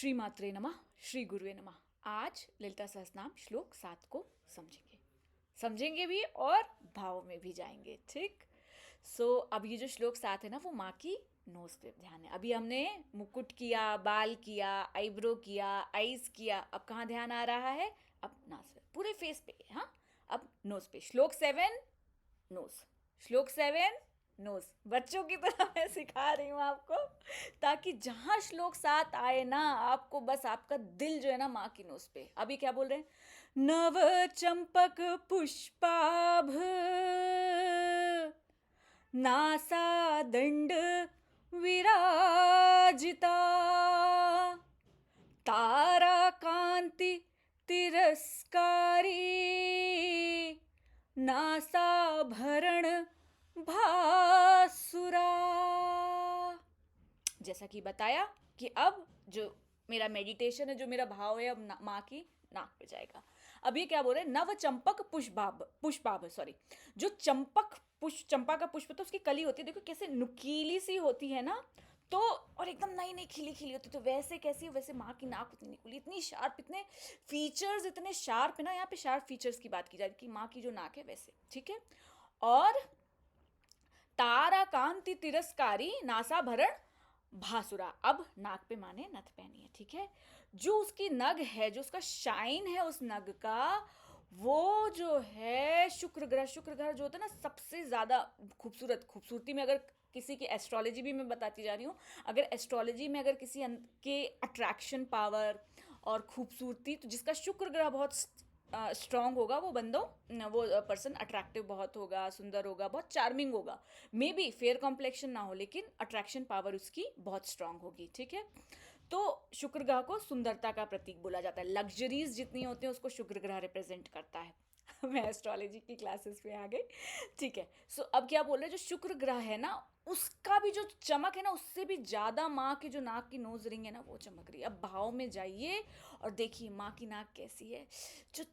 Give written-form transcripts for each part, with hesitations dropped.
श्री मात्रे नमः, श्री गुरुवे नमः। आज ललिता सहस्त्रनाम श्लोक 7 को समझेंगे भी और भाव में भी जाएंगे। ठीक। अब ये जो श्लोक 7 है ना, वो माँ की नोज पे ध्यान है। अभी हमने मुकुट किया, बाल किया, आईब्रो किया, आईज किया। अब कहाँ ध्यान आ रहा है? अब नास पे, पूरे फेस पे। हाँ, अब नोज पे। श्लोक 7 नोज, श्लोक 7 नोज। बच्चों की तरह मैं सिखा रही हूँ आपको, ताकि जहां श्लोक 7 आए ना, आपको बस आपका दिल जो है ना माँ की नोज पे। अभी क्या बोल रहे हैं? नव चंपक पुष्पाभ नासा दंड विराजिता तारा कांति तिरस्कारी नासाभरण भासुरा। जैसा कि बताया कि अब जो मेरा मेडिटेशन है, जो मेरा भाव है, अब माँ की नाक पे जाएगा। अब ये क्या बोल रहे हैं? नव चंपक पुष्पाभ सॉरी, जो चंपा का पुष्प, तो उसकी कली होती है, देखो कैसे नुकीली सी होती है ना, तो और एकदम नई नई खिली खिली होती, तो वैसे कैसी, वैसे माँ की नाक उतनी निकुली, इतनी शार्प, इतने फीचर्स इतने शार्प है ना। यहाँ पे शार्प फीचर्स की बात की जा रही है कि माँ की जो नाक है वैसे। ठीक है। और तारा कांति तिरस्कारी नासा भरण भासुरा। अब नाक पे माने नथ पहनी है। ठीक है। जो उसकी नग है, जो उसका शाइन है उस नग का, वो जो है शुक्र ग्रह जो होता है ना सबसे ज्यादा खूबसूरती में, अगर किसी की एस्ट्रोलॉजी भी मैं बताती जा रही हूँ, अगर एस्ट्रोलॉजी में अगर किसी के अट्रैक्शन पावर और खूबसूरती, तो जिसका शुक्र ग्रह बहुत स्ट्रांग होगा, वो वो पर्सन अट्रैक्टिव बहुत होगा, सुंदर होगा, बहुत चार्मिंग होगा। मे बी फेयर कॉम्प्लेक्शन ना हो, लेकिन अट्रैक्शन पावर उसकी बहुत स्ट्रांग होगी। ठीक है। तो शुक्र ग्रह को सुंदरता का प्रतीक बोला जाता है। लग्जरीज जितनी होती हैं उसको शुक्र ग्रह रिप्रेजेंट करता है। मैं एस्ट्रोलॉजी की क्लासेस पे आ गई। ठीक है। अब क्या बोल रहे हैं? जो शुक्र ग्रह है ना, उसका भी जो चमक है ना, उससे भी ज्यादा माँ की जो नाक की नोज रिंग है ना, वो चमक रही है। अब भाव में जाइए और देखिए माँ की नाक कैसी है। जो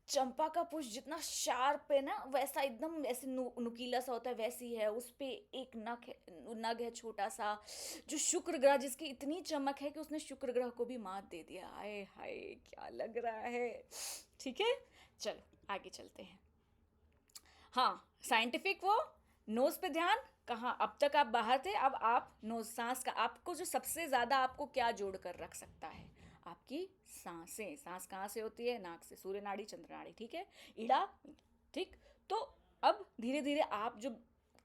चंपा का पुष्प जितना शार्प है ना, वैसा एकदम ऐसे नुकीला सा होता है, वैसी है। उस पे एक नग है छोटा सा। जो शुक्र ग्रह, जिसकी इतनी चमक है कि उसने शुक्र ग्रह को भी मात दे दिया। आए हाय, क्या लग रहा है। ठीक है। चलो आगे चलते हैं। हाँ, साइंटिफिक वो नोज पे ध्यान। कहाँ? अब तक आप बाहर थे, अब आप नोज, सांस का। आपको जो सबसे ज्यादा आपको क्या जोड़ कर रख सकता है? आपकी सांसें। सांस कहाँ से होती है? नाक से। सूर्य नाड़ी, चंद्र नाड़ी। ठीक है। इड़ा। ठीक। तो अब धीरे धीरे आप जो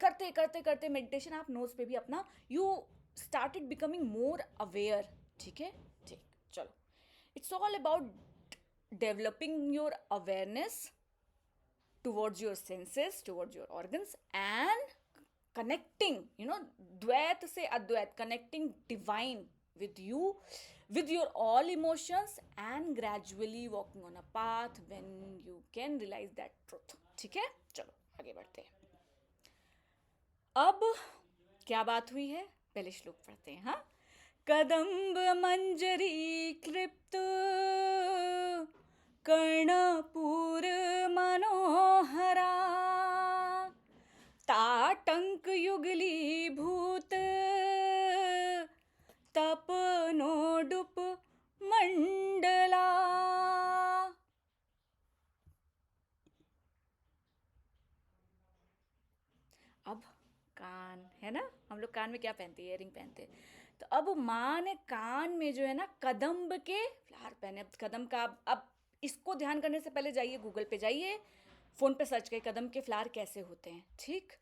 करते करते करते मेडिटेशन, आप नोज पे भी अपना you started becoming more aware. ठीक है। ठीक। चलो, it's all about developing your awareness towards your senses, towards your organs, and connecting, dvait se advait, connecting divine with you, with your all emotions, and gradually walking on a path when you can realize that truth. ठीक है। चलो आगे बढ़ते हैं। अब क्या बात हुई है? पहले श्लोक पढ़ते हैं। हाँ, कदम्ब मंजरी क्लिप्त कर्णपूर मनोहरा ताटंक युगली भूत तपनोडुप मंडला। अब कान है ना, हम लोग कान में क्या पहनते हैं? इयरिंग पहनते हैं। तो अब माँ ने कान में जो है ना कदम्ब के फ्लावर पहने। अब कदम का, अब इसको ध्यान करने से पहले जाइए, गूगल पे जाइए, फोन पे सर्च करिए कदम के फ्लावर कैसे होते हैं। ठीक।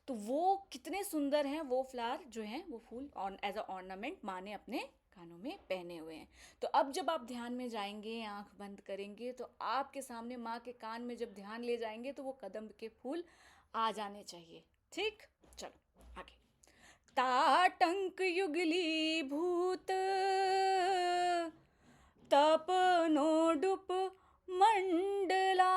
तो वो कितने सुंदर हैं वो फ्लावर जो हैं, वो फूल एज अ ऑर्नामेंट माँ ने अपने कानों में पहने हुए हैं। तो अब जब आप ध्यान में जाएंगे, आंख बंद करेंगे, तो आपके सामने माँ के कान में जब ध्यान ले जाएंगे, तो वो कदम्ब के फूल आ जाने चाहिए। ठीक। चलो आगे। ताटंक युगली भूत तपनोडुप मंडला।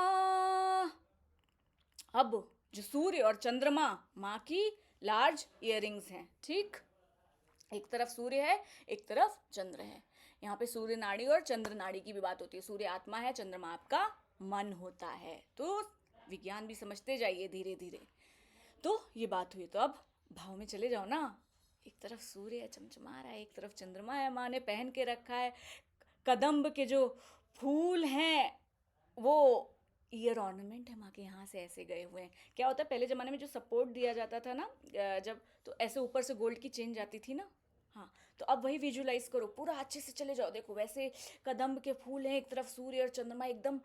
अब जो सूर्य और चंद्रमा, माँ की लार्ज इयरिंग्स हैं। ठीक। एक तरफ सूर्य है, एक तरफ चंद्र है। यहाँ पे सूर्य नाड़ी और चंद्र नाड़ी की भी बात होती है। सूर्य आत्मा है, चंद्रमा आपका मन होता है। तो विज्ञान भी समझते जाइए धीरे धीरे। तो ये बात हुई। तो अब भाव में चले जाओ ना। एक तरफ सूर्य है चमचमा रहा है, एक तरफ चंद्रमा है, माँ ने पहन के रखा है। कदम्ब के जो फूल हैं वो ईयर ऑर्नामेंट है माँ के, यहाँ से ऐसे गए हुए हैं। क्या होता है पहले ज़माने में जो सपोर्ट दिया जाता था ना, जब तो ऐसे ऊपर से गोल्ड की चेन जाती थी ना। हाँ, तो अब वही विजुलाइज करो, पूरा अच्छे से चले जाओ, देखो वैसे कदम्ब के फूल हैं, एक तरफ सूर्य और चंद्रमा, एकदम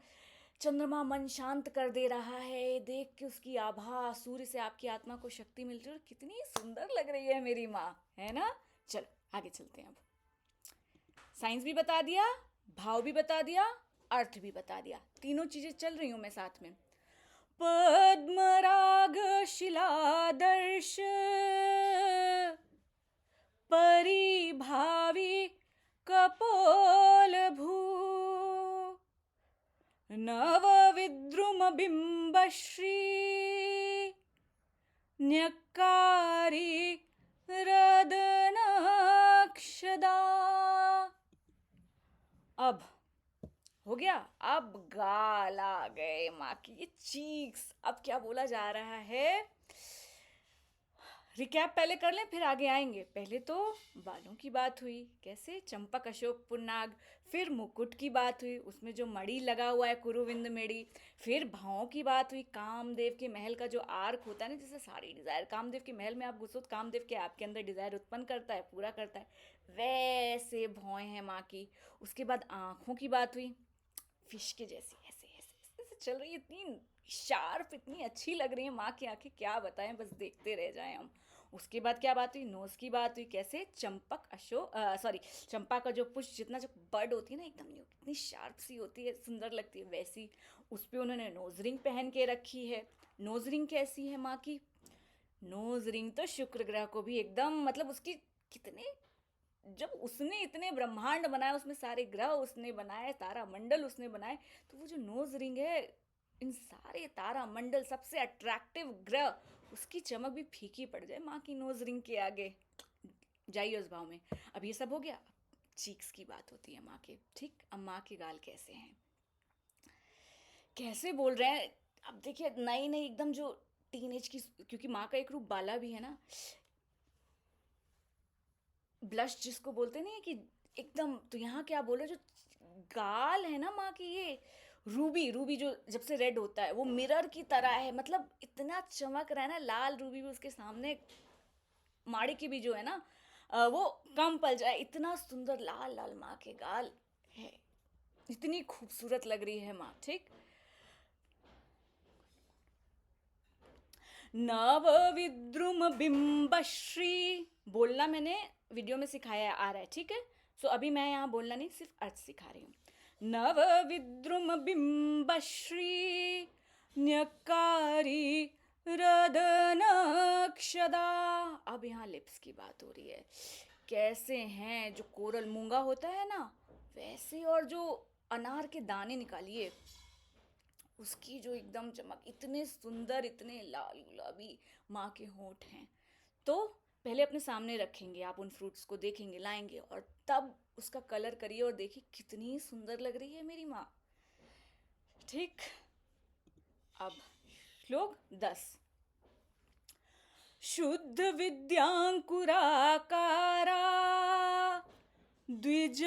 चंद्रमा मन शांत कर दे रहा है, देख के उसकी आभा, सूर्य से आपकी आत्मा को शक्ति मिल रही है, और कितनी सुंदर लग रही है मेरी माँ, है ना। चलो आगे चलते हैं। अब साइंस भी बता दिया, भाव भी बता दिया, अर्थ भी बता दिया, तीनों चीजें चल रही हूं मैं साथ में। पद्मराग शिलादर्श परिभावी कपोल भू नव विद्रुम बिंबश्री न्यक्कारी रदनक्षदा। अब हो गया, अब गाल आ गए माँ की, ये चीक्स। अब क्या बोला जा रहा है, रिकैप पहले कर लें फिर आगे आएंगे। पहले तो बालों की बात हुई, कैसे चंपक अशोक पुन्नाग, फिर मुकुट की बात हुई, उसमें जो मणि लगा हुआ है कुरुविंद मणि, फिर भावों की बात हुई, कामदेव के महल का जो आर्क होता है ना, जैसे सारी डिज़ायर, कामदेव के महल में आप घुसो तो कामदेव के आपके अंदर डिज़ायर उत्पन्न करता है, पूरा करता है, वैसे भौएं हैं माँ की। उसके बाद आँखों की बात हुई, फिश के जैसी ऐसे ऐसे ऐसे चल रही है, इतनी शार्प, इतनी अच्छी लग रही है माँ की आंखें, क्या बताएं, बस देखते रह जाएं हम। उसके बाद क्या बात हुई, नोज़ की बात हुई, कैसे चंपक अशोक सॉरी चंपा का जो पुष्प, जितना जो बर्ड होती है ना एकदम इतनी शार्प सी होती है, सुंदर लगती है, वैसी उस पर उन्होंने नोज रिंग पहन के रखी है। नोज रिंग कैसी है माँ की, नोज रिंग तो शुक्र ग्रह को भी एकदम, मतलब उसकी कितने, जब उसने इतने ब्रह्मांड बनाए, उसमें सारे ग्रह उसने बनाए, तारा मंडल उसने बनाए, तो वो जो नोज रिंग है, इन सारे तारा मंडल सबसे अट्रैक्टिव ग्रह, उसकी चमक भी फीकी पड़ जाए माँ की नोज रिंग के आगे। जाइए उस भाव में। अब ये सब हो गया, चीक्स की बात होती है माँ के, ठीक। अब माँ के गाल कैसे हैं, कैसे बोल रहे हैं। अब देखिए नई नई एकदम जो टीनेज की, क्योंकि माँ का एक रूप बाला भी है ना, ब्लश जिसको बोलते नहीं है कि एकदम, तो यहाँ क्या बोले, जो गाल है ना माँ की, ये रूबी, रूबी जो जब से रेड होता है वो मिरर की तरह है, मतलब इतना चमक रहा है ना, लाल रूबी भी उसके सामने माड़ी की भी जो है ना, वो कम पल जाए, इतना सुंदर लाल लाल माँ के गाल है, इतनी खूबसूरत लग रही है माँ, ठीक। नव विद्रुम बिंबश्री बोलना मैंने वीडियो में सिखाया आ रहा है, ठीक है। सो अभी मैं यहाँ बोलना नहीं, सिर्फ अर्थ सिखा रही हूँ। नव विद्रुम बिंबश्री न्यकारी रदनक्षदा। अब यहाँ लिप्स की बात हो रही है, कैसे हैं, जो कोरल मूंगा होता है ना वैसे, और जो अनार के दाने निकालिए, उसकी जो एकदम चमक, इतने सुंदर, इतने लाल गुलाबी माँ के होंठ हैं। तो पहले अपने सामने रखेंगे, आप उन फ्रूट्स को देखेंगे, लाएंगे, और तब उसका कलर करिए और देखिए कितनी सुंदर लग रही है मेरी माँ, ठीक। अब श्लोक 10। शुद्ध विद्यांकुराकारा द्विज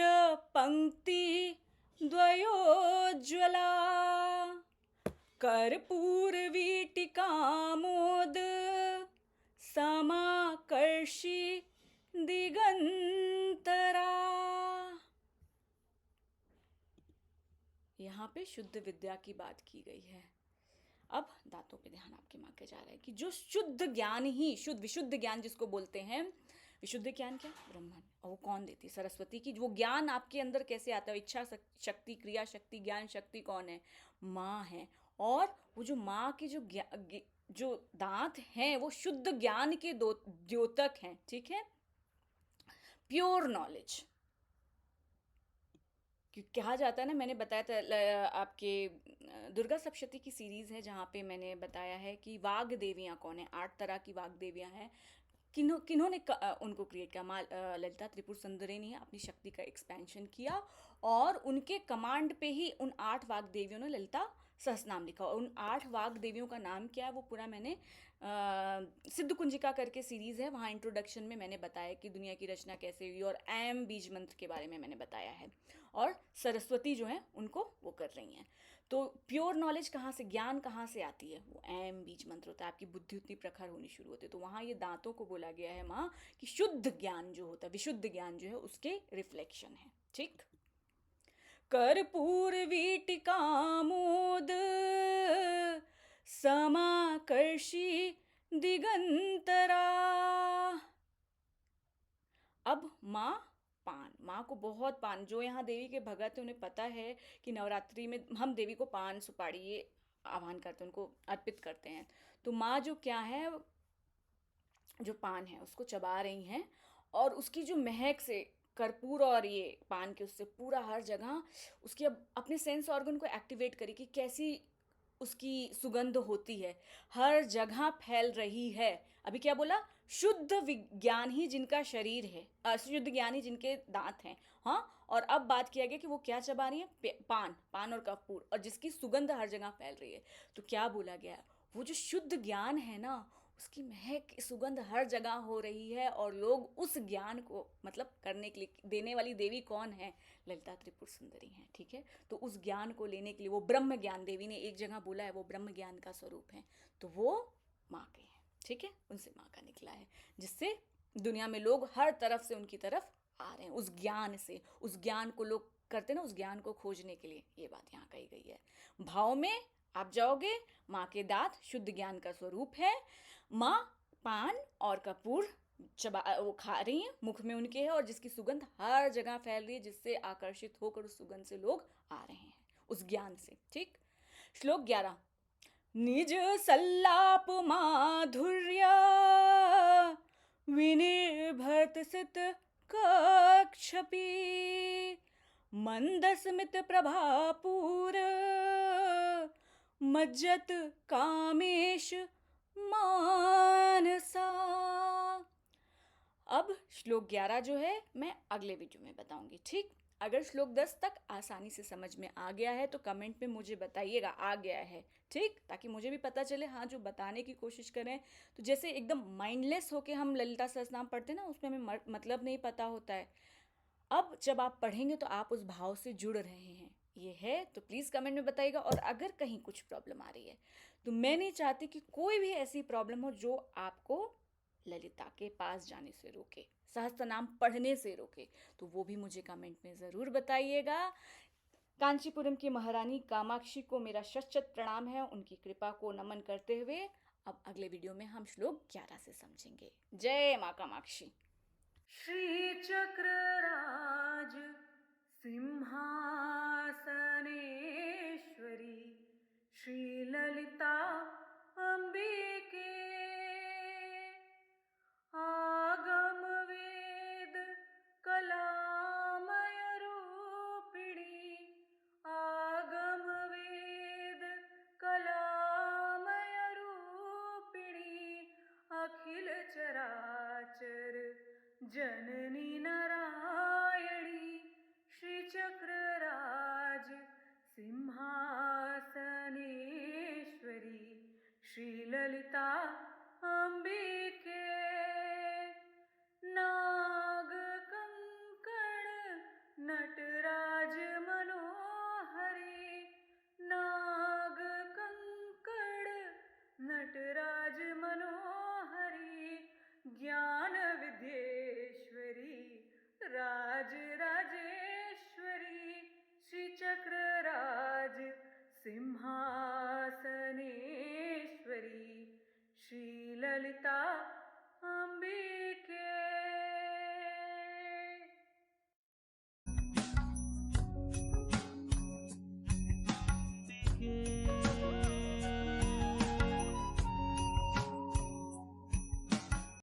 पंक्ति द्वयोज्ज्वला कर्पूरवीटिकामोद समाकर्षि दिगंतरा। यहाँ पे शुद्ध विद्या की बात की गई है। अब दांतों पे ध्यान आपके माँ के जा रहा है कि जो शुद्ध ज्ञान ही, शुद्ध विशुद्ध ज्ञान जिसको बोलते हैं, विशुद्ध ज्ञान क्या, ब्रह्मन, और वो कौन देती है, सरस्वती की। वो ज्ञान आपके अंदर कैसे आता है, इच्छा शक्ति, क्रिया शक्ति, ज्ञान शक्ति कौन है, माँ है। और वो जो माँ के जो दांत हैं वो शुद्ध ज्ञान के द्योतक हैं, ठीक है, प्योर नॉलेज। कहा जाता है ना, मैंने बताया था आपके दुर्गा सप्तशती की सीरीज़ है जहाँ पे मैंने बताया है कि वाग देवियाँ कौन है, 8 तरह की वाग देवियाँ हैं, किन्होंने उनको क्रिएट किया? ललिता त्रिपुर सुंदरी ने अपनी शक्ति का एक्सपेंशन किया और उनके कमांड पे ही उन 8 वाग देवियों ने ललिता सहस्रनाम लिखा। और उन 8 वाग देवियों का नाम क्या है वो पूरा मैंने सिद्ध कुंजिका करके सीरीज़ है, वहाँ इंट्रोडक्शन में मैंने बताया कि दुनिया की रचना कैसे हुई, और ऐम बीज मंत्र के बारे में मैंने बताया है। और सरस्वती जो है उनको वो कर रही हैं। तो प्योर नॉलेज कहाँ से, ज्ञान कहाँ से आती है? वो ऐम बीज मंत्र होता है, आपकी बुद्धि उतनी प्रखर होनी शुरू होती है। तो वहाँ ये दांतों को बोला गया है माँ कि शुद्ध ज्ञान जो होता है, विशुद्ध ज्ञान जो है उसके रिफ्लेक्शन है। ठीक। कर्पूर वीटिकामोद समाकर्षी दिगंतरा। अब माँ पान, माँ को बहुत पान, जो यहाँ देवी के भगत हैं उन्हें पता है कि नवरात्रि में हम देवी को पान सुपारी ये आह्वान करते हैं, उनको अर्पित करते हैं। तो माँ जो क्या है, जो पान है उसको चबा रही हैं, और उसकी जो महक से कर्पूर और ये पान के उससे पूरा हर जगह उसकी अब अपने सेंस ऑर्गन को एक्टिवेट करी कि कैसी उसकी सुगंध होती है, हर जगह फैल रही है। अभी क्या बोला? शुद्ध विज्ञान ही जिनका शरीर है, अशुद्ध ज्ञान ही जिनके दांत हैं। हाँ, और अब बात किया गया कि वो क्या चबा रही है? पान, पान और कपूर, और जिसकी सुगंध हर जगह फैल रही है। तो क्या बोला गया? वो जो शुद्ध ज्ञान है ना, उसकी महक सुगंध हर जगह हो रही है, और लोग उस ज्ञान को मतलब करने के लिए देने वाली देवी कौन है? ललिता त्रिपुर सुंदरी हैं। ठीक है, तो उस ज्ञान को लेने के लिए वो ब्रह्म ज्ञान, देवी ने एक जगह बोला है वो ब्रह्म ज्ञान का स्वरूप है, तो वो माँ के हैं। ठीक है, उनसे माँ का निकला है, जिससे दुनिया में लोग हर तरफ से उनकी तरफ आ रहे हैं, उस ज्ञान से। उस ज्ञान को लोग करते ना, उस ज्ञान को खोजने के लिए ये बात यहाँ कही गई है। भाव में आप जाओगे, माँ के दांत शुद्ध ज्ञान का स्वरूप है। माँ पान और कपूर चबा वो खा रही हैं, मुख में उनके है, और जिसकी सुगंध हर जगह फैल रही है, जिससे आकर्षित होकर उस सुगंध से लोग आ रहे हैं, उस ज्ञान से। ठीक। श्लोक 11। निज सल्लाप माधुर्य विनिर्भत सित कक्षपी मंदस्मित प्रभापूर मज्जत कामेश मानसा। अब श्लोक 11 जो है मैं अगले वीडियो में बताऊंगी। ठीक। अगर श्लोक 10 तक आसानी से समझ में आ गया है तो कमेंट में मुझे बताइएगा आ गया है। ठीक, ताकि मुझे भी पता चले। हाँ, जो बताने की कोशिश करें तो जैसे एकदम माइंडलेस होके हम ललिता सहस्रनाम पढ़ते हैं ना, उसमें हमें मतलब नहीं पता होता है। अब जब आप पढ़ेंगे तो आप उस भाव से जुड़ रहे हैं, ये है तो प्लीज़ कमेंट में बताइएगा। और अगर कहीं कुछ प्रॉब्लम आ रही है तो मैं नहीं चाहती कि कोई भी ऐसी प्रॉब्लम हो जो आपको ललिता के पास जाने से रोके, सहस्त्रनाम पढ़ने से रोके, तो वो भी मुझे कमेंट में ज़रूर बताइएगा। कांचीपुरम की महारानी कामाक्षी को मेरा शत प्रणाम है, उनकी कृपा को नमन करते हुए अब अगले वीडियो में हम श्लोक 11 से समझेंगे। जय माँ कामाक्षी। श्री चक्रराज सिंहासनेश्वरी श्री ललिता अंबिके आगम वेद कलामय रूपिणी आगम वेद कलामय रूपिणी अखिल चराचर जननी नारायणी श्री चक्रराज सिंहासनेश्वरी श्री ललिता अंबिके नाग कंकण नटराज मनोहरी नाग कंकण नटराज मनोहरी ज्ञान विद्येश्वरी राज राजेश्वरी श्री चक्रराज सिंहासनेश्वरी श्री ललिता